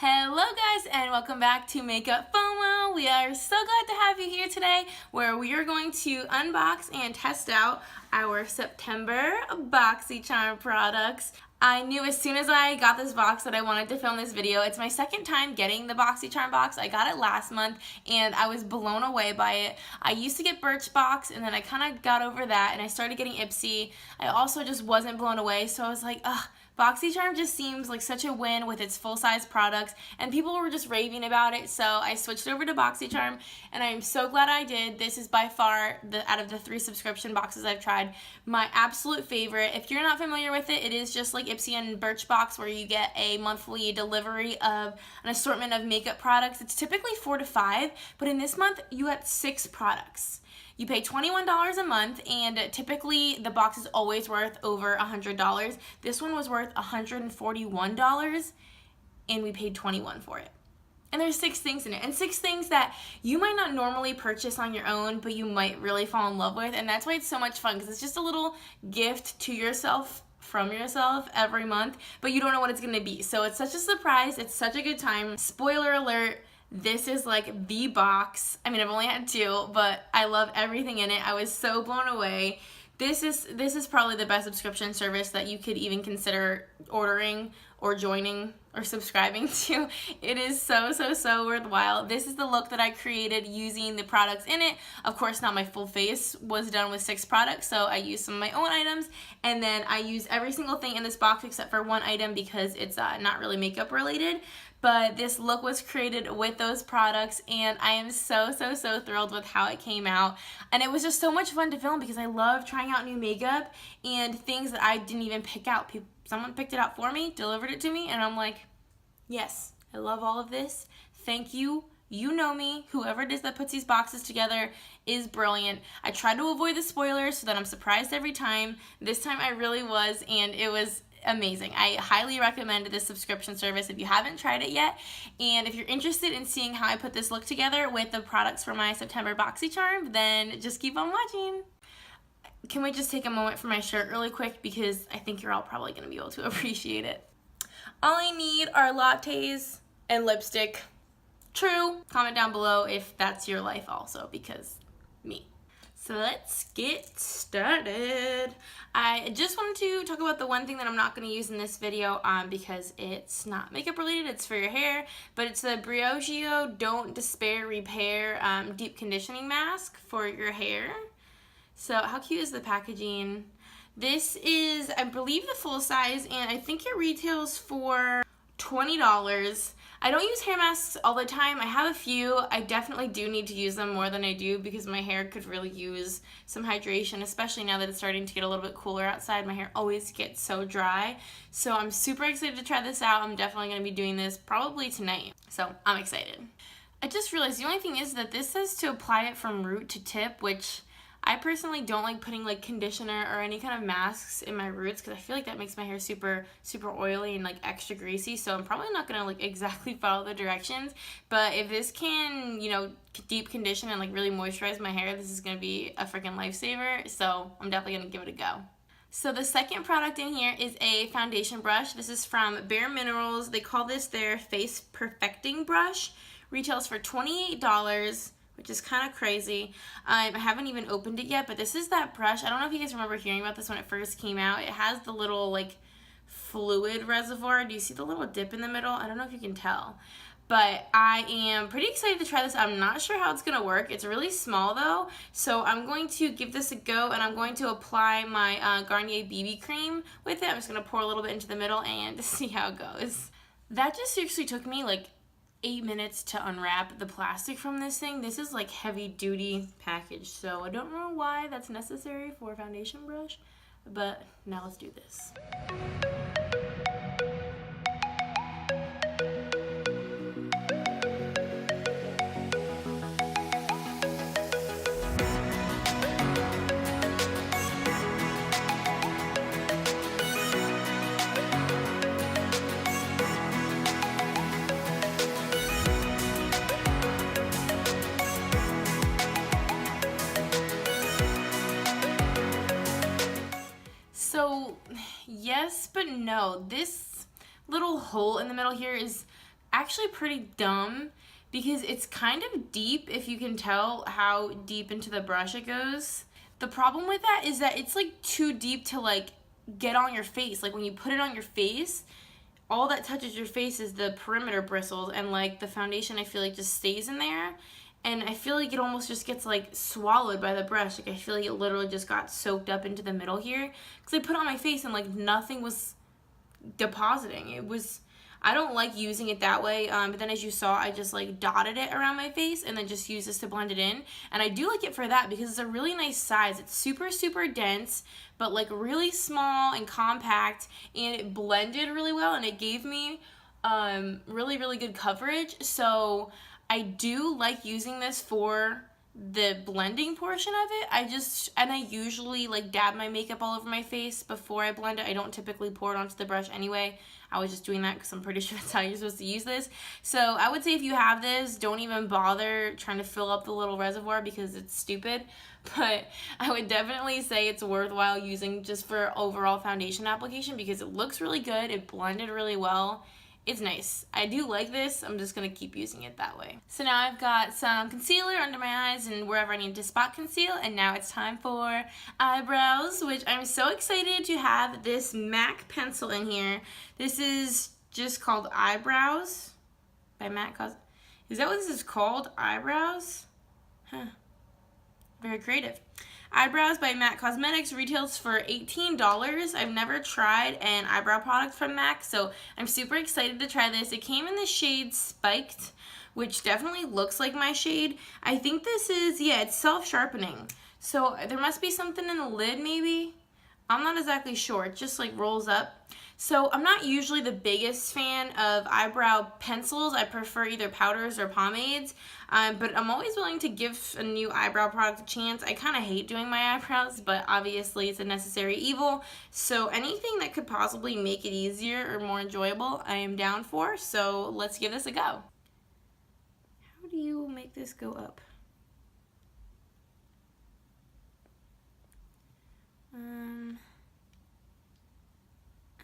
Hello guys and welcome back to Makeup FOMO. We are so glad to have you here today where we are going to unbox and test out our September Boxycharm products. I knew as soon as I got this box that I wanted to film this video. It's my second time getting the Boxycharm box. I got it last month and I was blown away by it. I used to get Birchbox and then I kind of got over that and I started getting Ipsy. I also just wasn't blown away, so I was like, ugh. Boxycharm just seems like such a win with its full-size products, and people were just raving about it, so I switched over to Boxycharm, and I'm so glad I did. This is by far, out of the 3 subscription boxes I've tried, my absolute favorite. If you're not familiar with it, it is just like Ipsy and Birchbox where you get a monthly delivery of an assortment of makeup products. It's typically 4 to 5, but in this month, you got 6 products. You pay $21 a month, and typically the box is always worth over $100. This one was worth $141, and we paid $21 for it. And there's 6 things in it, and 6 things that you might not normally purchase on your own, but you might really fall in love with, and that's why it's so much fun, because it's just a little gift to yourself from yourself every month, but you don't know what it's going to be. So it's such a surprise. It's such a good time. Spoiler alert. This is like the box. I mean, I've only had 2, but I love everything in it. I was so blown away. This is probably the best subscription service that you could even consider ordering or joining or subscribing to. It is so worthwhile. This is the look that I created using the products in it. Of course, not my full face was done with 6 products, so I used some of my own items, and then I used every single thing in this box except for one item because it's not really makeup related. But this look was created with those products, and I am so thrilled with how it came out. And it was just so much fun to film because I love trying out new makeup and things that I didn't even pick out. Someone picked it out for me, delivered it to me, and I'm like, yes, I love all of this. Thank you. You know me. Whoever it is that puts these boxes together is brilliant. I try to avoid the spoilers so that I'm surprised every time. This time I really was, and it was amazing. I highly recommend this subscription service if you haven't tried it yet. And if you're interested in seeing how I put this look together with the products for my September Boxycharm, then just keep on watching. Can we just take a moment for my shirt really quick, because I think you're all probably going to be able to appreciate it. All I need are lattes and lipstick. True. Comment down below if that's your life also, because me. So let's get started. I just wanted to talk about the one thing that I'm not going to use in this video because it's not makeup related, it's for your hair, but it's the Briogeo Don't Despair Repair Deep Conditioning Mask for your hair. So how cute is the packaging? This is, I believe, the full size, and I think it retails for $20. I don't use hair masks all the time. I have a few. I definitely do need to use them more than I do because my hair could really use some hydration, especially now that it's starting to get a little bit cooler outside. My hair always gets so dry. So I'm super excited to try this out. I'm definitely going to be doing this probably tonight. So I'm excited. I just realized the only thing is that this says to apply it from root to tip, which I personally don't like putting like conditioner or any kind of masks in my roots because I feel like that makes my hair super oily and like extra greasy, so I'm probably not gonna like exactly follow the directions. But if this can, you know, deep condition and like really moisturize my hair, this is gonna be a freaking lifesaver, so I'm definitely gonna give it a go. So the second product in here is a foundation brush. This is from Bare Minerals. They call this their Face Perfecting Brush. Retails for $28. Which is kind of crazy. I haven't even opened it yet, but this is that brush. I don't know if you guys remember hearing about this when it first came out. It has the little like fluid reservoir. Do you see the little dip in the middle? I don't know if you can tell. But I am pretty excited to try this. I'm not sure how it's going to work. It's really small though. So I'm going to give this a go, and I'm going to apply my Garnier BB cream with it. I'm just going to pour a little bit into the middle and see how it goes. That just seriously took me like 8 minutes to unwrap the plastic from this thing. This is like heavy duty package, so I don't know why that's necessary for a foundation brush, but now let's do this. So yes, but no. This little hole in the middle here is actually pretty dumb because it's kind of deep, if you can tell how deep into the brush it goes. The problem with that is that it's like too deep to like get on your face. Like when you put it on your face, all that touches your face is the perimeter bristles, and like the foundation I feel like just stays in there, and I feel like it almost just gets like swallowed by the brush. Like I feel like it literally just got soaked up into the middle here because I put it on my face and like nothing was depositing. It was, I don't like using it that way, but then as you saw, I just like dotted it around my face and then just use this to blend it in. And I do like it for that because it's a really nice size. It's super, super dense, but like really small and compact, and it blended really well, and it gave me really, really good coverage. So I do like using this for the blending portion of it. I usually like dab my makeup all over my face before I blend it. I don't typically pour it onto the brush anyway. I was just doing that because I'm pretty sure that's how you're supposed to use this. So I would say if you have this, don't even bother trying to fill up the little reservoir because it's stupid. But I would definitely say it's worthwhile using just for overall foundation application because it looks really good. It blended really well. It's nice. I do like this. I'm just going to keep using it that way. So now I've got some concealer under my eyes and wherever I need to spot conceal. And now it's time for eyebrows, which I'm so excited to have this MAC pencil in here. This is just called Eyebrows by MAC. Is that what this is called? Eyebrows? Huh. Very creative. Eyebrows by MAC Cosmetics retails for $18. I've never tried an eyebrow product from MAC, so I'm super excited to try this. It came in the shade Spiked, which definitely looks like my shade. I think this is, yeah, it's self-sharpening. So there must be something in the lid maybe. I'm not exactly sure. It just like rolls up. So I'm not usually the biggest fan of eyebrow pencils. I prefer either powders or pomades, but I'm always willing to give a new eyebrow product a chance. I kind of hate doing my eyebrows, but obviously it's a necessary evil. So anything that could possibly make it easier or more enjoyable, I am down for. So let's give this a go. How do you make this go up?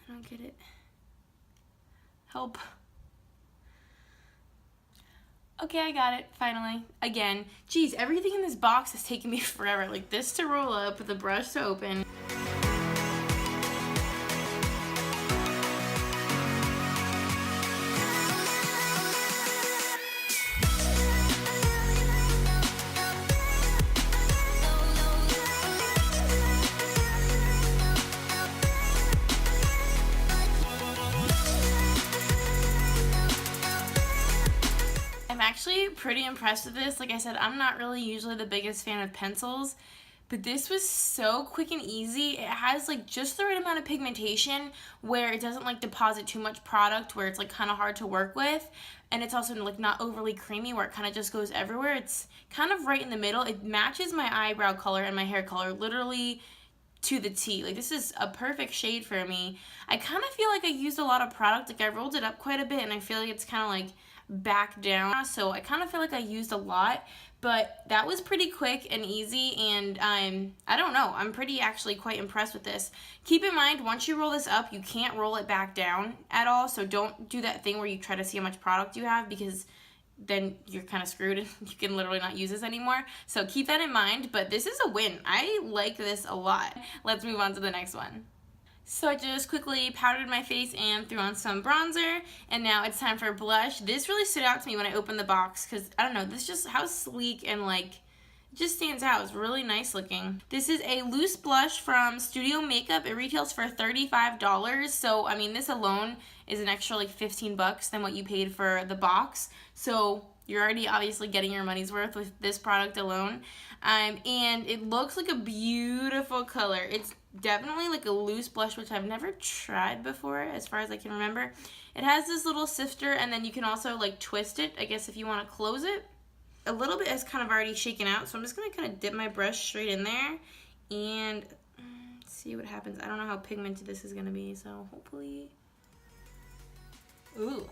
I don't get it. Help. Okay, I got it, finally. Again, geez, everything in this box is taking me forever. Like this to roll up, the brush to open. I'm actually pretty impressed with this. Like I said, I'm not really usually the biggest fan of pencils, but this was so quick and easy. It has like just the right amount of pigmentation where it doesn't like deposit too much product where it's like kind of hard to work with, and it's also like not overly creamy where it kind of just goes everywhere. It's kind of right in the middle. It matches my eyebrow color and my hair color literally to the T. Like this is a perfect shade for me. I kind of feel like I used a lot of product. Like I rolled it up quite a bit and I feel like it's kind of like back down, so I kind of feel like I used a lot, but that was pretty quick and easy, and I don't know, I'm pretty actually quite impressed with this. Keep in mind, once you roll this up, you can't roll it back down at all, so don't do that thing where you try to see how much product you have, because then you're kind of screwed and you can literally not use this anymore. So keep that in mind, but this is a win. I like this a lot. Let's move on to the next one. So I just quickly powdered my face and threw on some bronzer, and now it's time for blush. This really stood out to me when I opened the box because, I don't know, this just, how sleek and like, it just stands out. It's really nice looking. This is a loose blush from Studio Makeup. It retails for $35, so I mean, this alone is an extra like 15 bucks than what you paid for the box. So you're already obviously getting your money's worth with this product alone. And it looks like a beautiful color. It's definitely like a loose blush, which I've never tried before as far as I can remember. It has this little sifter, and then you can also like twist it, I guess, if you want to close it. A little bit has kind of already shaken out, so I'm just going to kind of dip my brush straight in there and see what happens. I don't know how pigmented this is going to be, so hopefully... Ooh.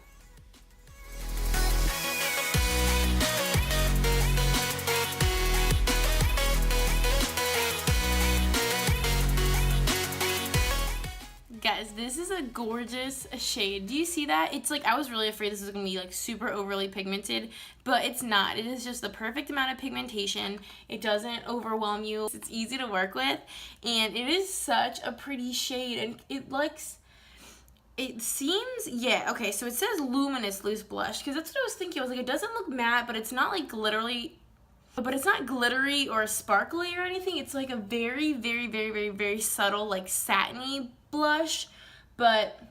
Guys, this is a gorgeous shade. Do you see that? It's like, I was really afraid this was going to be like super overly pigmented, but it's not. It is just the perfect amount of pigmentation. It doesn't overwhelm you. It's easy to work with, and it is such a pretty shade, and it seems, yeah, okay, so it says luminous loose blush, because that's what I was thinking. I was like, it doesn't look matte, but it's not like glittery, or sparkly or anything. It's like a very, very, very, very, very subtle, like satiny blush, but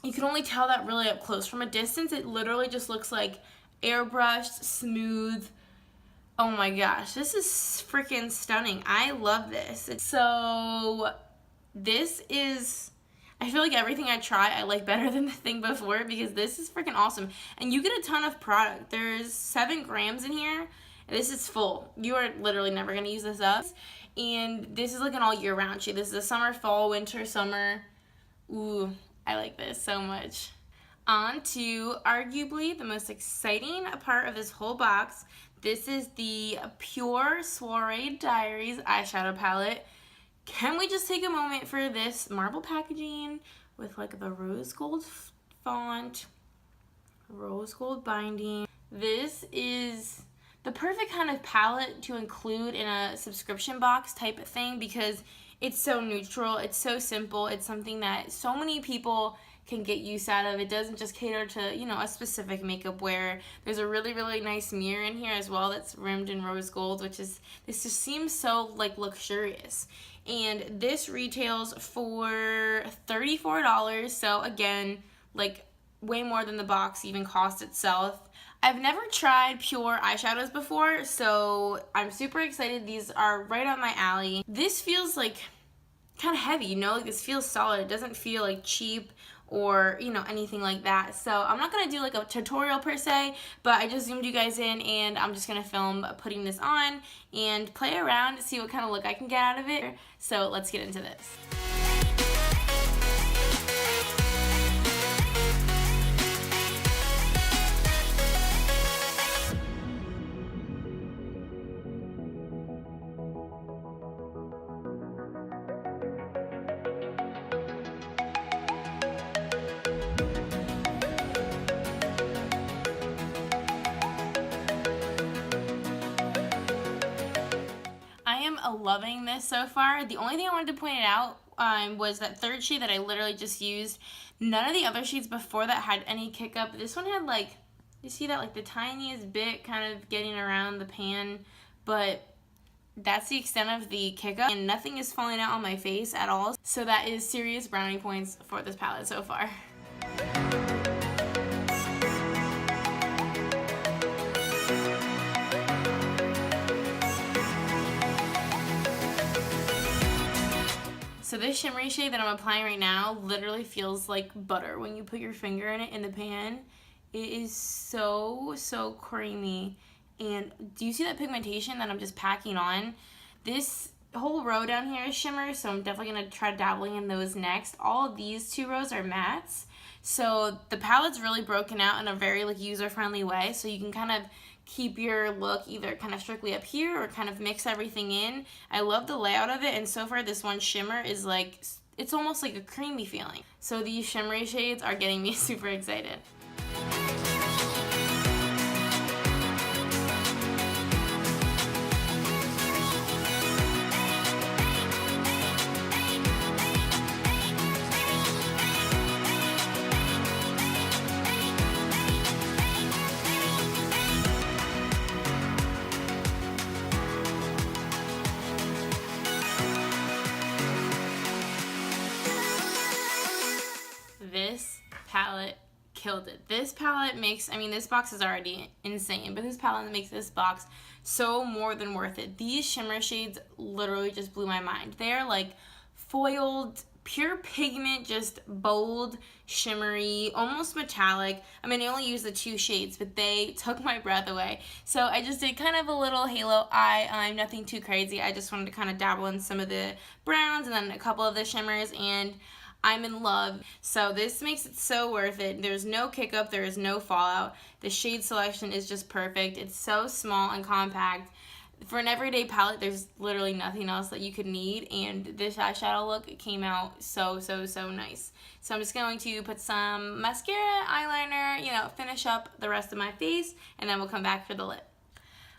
you can only tell that really up close. From a distance, it literally just looks like airbrushed, smooth. Oh my gosh, this is freaking stunning. I love this. So this is, I feel like everything I try I like better than the thing before, because this is freaking awesome. And you get a ton of product. There's 7 grams in here. This is full. You are literally never going to use this up. And this is like an all year round shade. This is a summer, fall, winter, summer. Ooh, I like this so much. On to arguably the most exciting part of this whole box. This is the Pure Soiree Diaries eyeshadow palette. Can we just take a moment for this marble packaging with like the rose gold font, rose gold binding. This is the perfect kind of palette to include in a subscription box type of thing, because it's so neutral, it's so simple, it's something that so many people can get use out of. It doesn't just cater to, you know, a specific makeup wear. There's a really, really nice mirror in here as well that's rimmed in rose gold, which is, this just seems so like luxurious. And this retails for $34, so again, like way more than the box even cost itself. I've never tried Pure eyeshadows before, so I'm super excited. These are right up my alley. This feels like kind of heavy, you know, like this feels solid. It doesn't feel like cheap or, you know, anything like that. So I'm not gonna do like a tutorial per se, but I just zoomed you guys in, and I'm just gonna film putting this on and play around to see what kind of look I can get out of it. So let's get into this. Loving this so far. The only thing I wanted to point out was that third shade that I literally just used. None of the other shades before that had any kick up. This one had like, you see that, like the tiniest bit kind of getting around the pan, but that's the extent of the kick up, and nothing is falling out on my face at all. So that is serious brownie points for this palette so far. So this shimmery shade that I'm applying right now literally feels like butter when you put your finger in it in the pan. It is so, so creamy. And do you see that pigmentation that I'm just packing on? This whole row down here is shimmer, so I'm definitely going to try dabbling in those next. All of these 2 rows are mattes. So the palette's really broken out in a very like user-friendly way, so you can kind of keep your look either kind of strictly up here or kind of mix everything in. I love the layout of it, and so far this one shimmer is like, it's almost like a creamy feeling. So these shimmery shades are getting me super excited. This palette killed it. This palette makes, I mean, this box is already insane, but this palette makes this box so more than worth it. These shimmer shades literally just blew my mind. They're like foiled, pure pigment, just bold, shimmery, almost metallic. I mean, I only used the 2 shades, but they took my breath away. So I just did kind of a little halo eye. I'm nothing too crazy. I just wanted to kind of dabble in some of the browns and then a couple of the shimmers, and I'm in love. So this makes it so worth it. There's no kick up, there is no fallout. The shade selection is just perfect. It's so small and compact. For an everyday palette, there's literally nothing else that you could need, and this eyeshadow look came out so nice. So I'm just going to put some mascara, eyeliner, you know, finish up the rest of my face, and then we'll come back for the lip.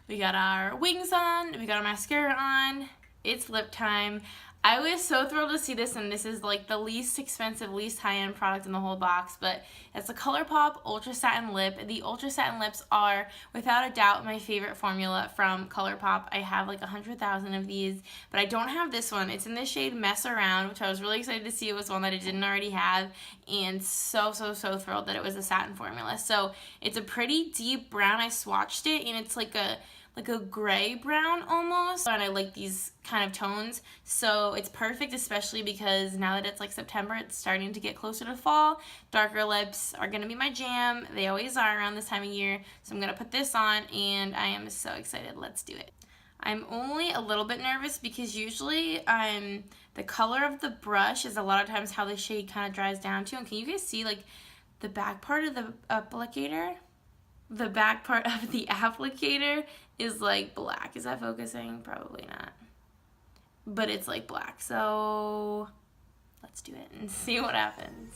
We got our wings on, we got our mascara on, it's lip time. I was so thrilled to see this, and this is like the least expensive, least high-end product in the whole box, but it's a ColourPop Ultra Satin Lip. The Ultra Satin Lips are, without a doubt, my favorite formula from ColourPop. I have like 100,000 of these, but I don't have this one. It's in the shade Mess Around, which I was really excited to see. It was one that I didn't already have, and so thrilled that it was a satin formula. So it's a pretty deep brown. I swatched it, and it's like a gray brown almost, and I like these kind of tones, so it's perfect, especially because now that it's like September, it's starting to get closer to fall. Darker lips are gonna be my jam. They always are around this time of year, so I'm gonna put this on, and I am so excited. Let's do it. I'm only a little bit nervous because usually the color of the brush is a lot of times how the shade kind of dries down to, and can you guys see like the back part of the applicator? The back part of the applicator is like black. Is that focusing? Probably not. But it's like black. So let's do it and see what happens.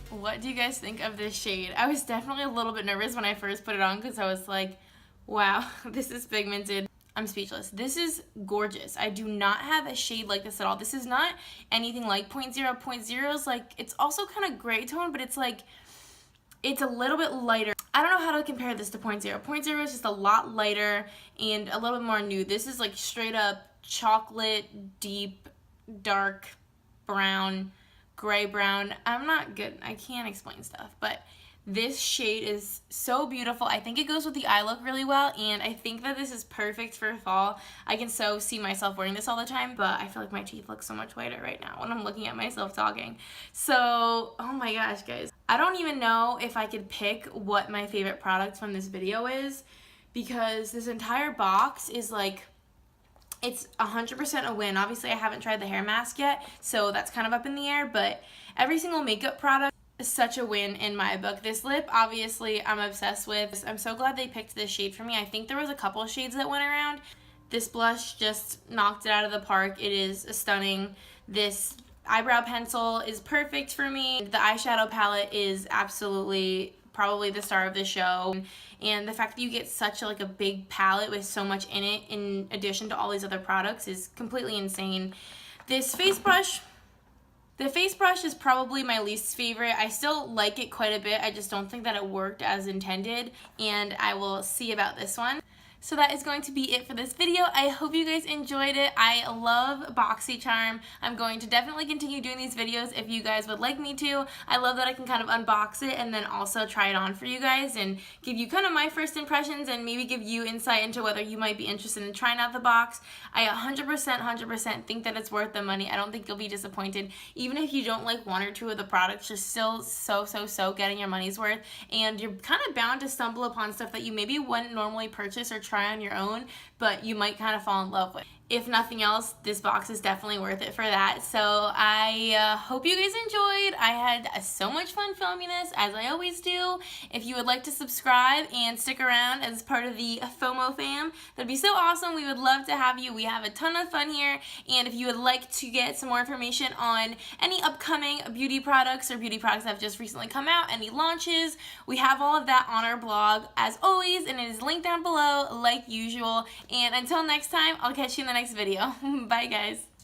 What do you guys think of this shade? I was definitely a little bit nervous when I first put it on because I was like, wow, this is pigmented. I'm speechless. This is gorgeous. I do not have a shade like this at all. This is not anything like 0.0. 0.0 is like, it's also kind of gray tone, but it's like, it's a little bit lighter. I don't know how to compare this to 0.0. 0.0 is just a lot lighter and a little bit more nude. This is like straight up chocolate, deep, dark brown, gray brown. I'm not good. I can't explain stuff, but this shade is so beautiful. I think it goes with the eye look really well, and I think that this is perfect for fall. I can so see myself wearing this all the time, but I feel like my teeth look so much whiter right now when I'm looking at myself talking. So, oh my gosh, guys. I don't even know if I could pick what my favorite product from this video is, because this entire box is like, it's 100% a win. Obviously, I haven't tried the hair mask yet, so that's kind of up in the air, but every single makeup product is such a win in my book. This lip, obviously, I'm obsessed with. I'm so glad they picked this shade for me. I think there was a couple of shades that went around. This blush just knocked it out of the park. It is stunning. This eyebrow pencil is perfect for me. The eyeshadow palette is absolutely probably the star of the show, and the fact that you get such a big palette with so much in it in addition to all these other products is completely insane. This face brush, the face brush is probably my least favorite. I still like it quite a bit. I just don't think that it worked as intended, and I will see about this one. So that is going to be it for this video. I hope you guys enjoyed it. I love Boxycharm. I'm going to definitely continue doing these videos if you guys would like me to. I love that I can kind of unbox it and then also try it on for you guys and give you kind of my first impressions and maybe give you insight into whether you might be interested in trying out the box. I 100% think that it's worth the money. I don't think you'll be disappointed. Even if you don't like one or two of the products, you're still so getting your money's worth, and you're kind of bound to stumble upon stuff that you maybe wouldn't normally purchase or try on your own, but you might kind of fall in love with. If nothing else, this box is definitely worth it for that. So I hope you guys enjoyed. I had so much fun filming this, as I always do. If you would like to subscribe and stick around as part of the FOMO fam, that'd be so awesome. We would love to have you. We have a ton of fun here, and if you would like to get some more information on any upcoming beauty products or beauty products that have just recently come out, any launches, we have all of that on our blog as always, and it is linked down below like usual. And until next time, I'll catch you in the next video. Bye guys.